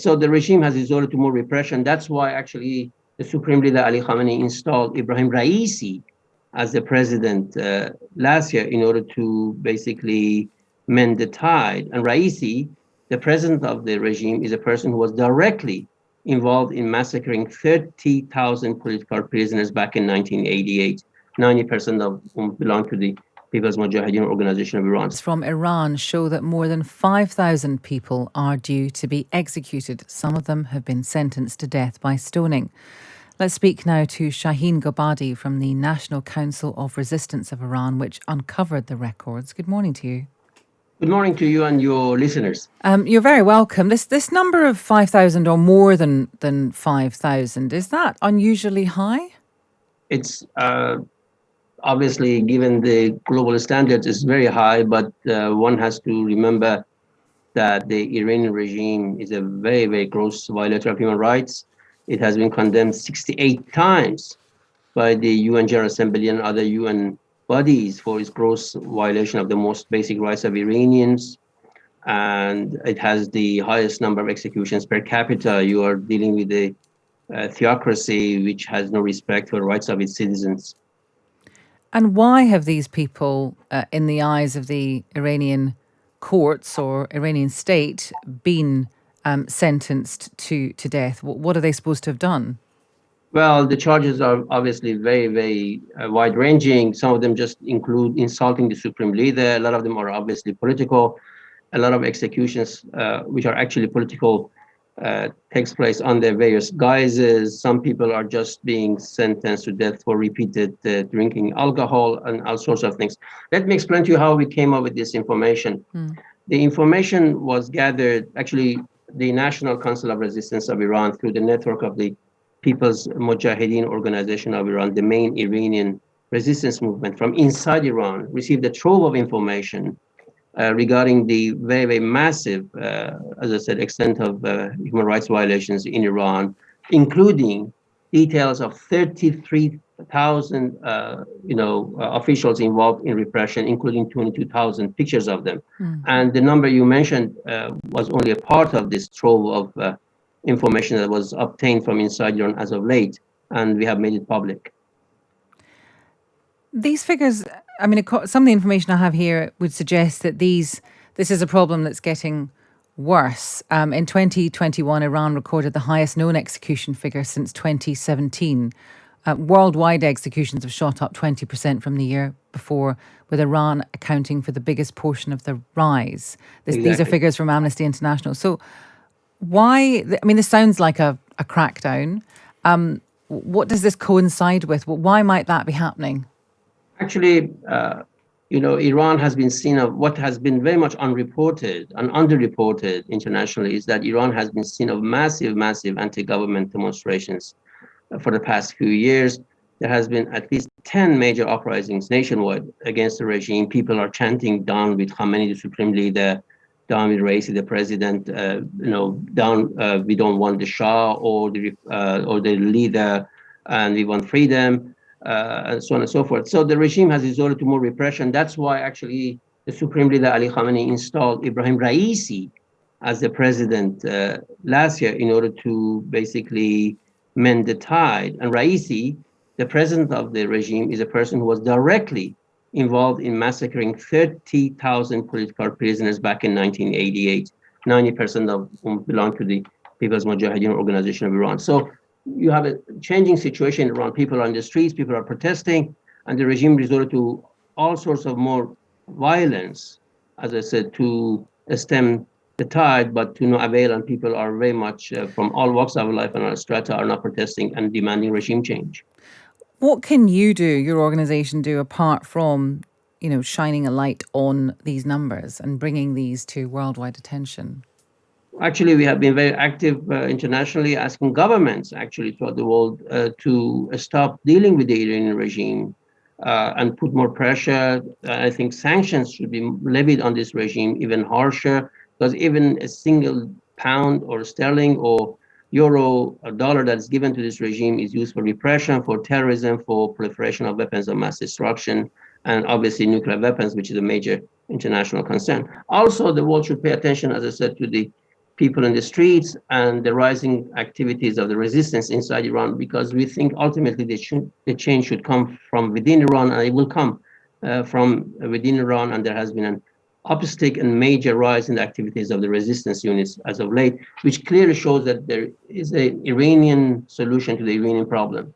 So the regime has resorted to more repression. That's why actually the Supreme Leader Ali Khamenei installed Ibrahim Raisi as the president last year in order to basically mend the tide. And Raisi, the president of the regime, is a person who was directly involved in massacring 30,000 political prisoners back in 1988, 90% of whom belonged to the People's Mujahideen Organization of Iran. From Iran show that more than 5,000 people are due to be executed. Some of them have been sentenced to death by stoning. Let's speak now to Shahin Gobadi from the National Council of Resistance of Iran, which uncovered the records. Good morning to you. Good morning to you and your listeners. You're very welcome. This number of 5,000 or more than 5,000, is that unusually high? It's obviously, given the global standards, is very high, but one has to remember that the Iranian regime is a very, very gross violator of human rights. It has been condemned 68 times by the UN General Assembly and other UN bodies for its gross violation of the most basic rights of Iranians. And it has the highest number of executions per capita. You are dealing with a theocracy which has no respect for the rights of its citizens. And why have these people, in the eyes of the Iranian courts or Iranian state, been sentenced to death? What are they supposed to have done? Well, the charges are obviously very, very wide-ranging. Some of them just include insulting the supreme leader. A lot of them are obviously political. A lot of executions, which are actually political, takes place under various guises. Some people are just being sentenced to death for repeated drinking alcohol and all sorts of things. Let me explain to you how we came up with this information. The information was gathered, actually, the National Council of Resistance of Iran, through the network of the People's Mujahideen Organization of Iran, the main Iranian resistance movement from inside Iran, received a trove of information regarding the very, very massive, as I said, extent of human rights violations in Iran, including details of 33,000, officials involved in repression, including 22,000 pictures of them. And the number you mentioned was only a part of this trove of information that was obtained from inside Iran as of late, and we have made it public. These figures, I mean, some of the information I have here would suggest that this is a problem that's getting worse. In 2021, Iran recorded the highest known execution figure since 2017. Worldwide executions have shot up 20% from the year before, with Iran accounting for the biggest portion of the rise. These are figures from Amnesty International. So why, I mean, this sounds like a crackdown. What does this coincide with? Why might that be happening? Actually, Iran has been seen of what has been very much unreported and underreported internationally is that Iran has been seen of massive, massive anti-government demonstrations for the past few years. There has been at least 10 major uprisings nationwide against the regime. People are chanting down with Khamenei, the supreme leader, down with Raisi, the president, down, we don't want the Shah or the leader, and we want freedom. And so on and so forth. So the regime has resorted to more repression. That's why actually the Supreme Leader Ali Khamenei installed Ibrahim Raisi as the president last year in order to basically mend the tide. And Raisi, the president of the regime, is a person who was directly involved in massacring 30,000 political prisoners back in 1988, 90% of whom belonged to the People's Mujahideen Organization of Iran. So you have a changing situation around. People are on the streets, people are protesting, and the regime resorted to all sorts of more violence, as I said, to stem the tide, but to no avail, and people are very much from all walks of life and all strata are now protesting and demanding regime change. What can you do, your organization do, apart from, shining a light on these numbers and bringing these to worldwide attention? Actually, we have been very active internationally, asking governments actually throughout the world to stop dealing with the Iranian regime and put more pressure. I think sanctions should be levied on this regime even harsher, because even a single pound or sterling or euro or dollar that's given to this regime is used for repression, for terrorism, for proliferation of weapons of mass destruction, and obviously nuclear weapons, which is a major international concern. Also, the world should pay attention, as I said, to the people in the streets and the rising activities of the resistance inside Iran, because we think ultimately the change should come from within Iran, and it will come from within Iran. And there has been an upstick and major rise in the activities of the resistance units as of late, which clearly shows that there is an Iranian solution to the Iranian problem.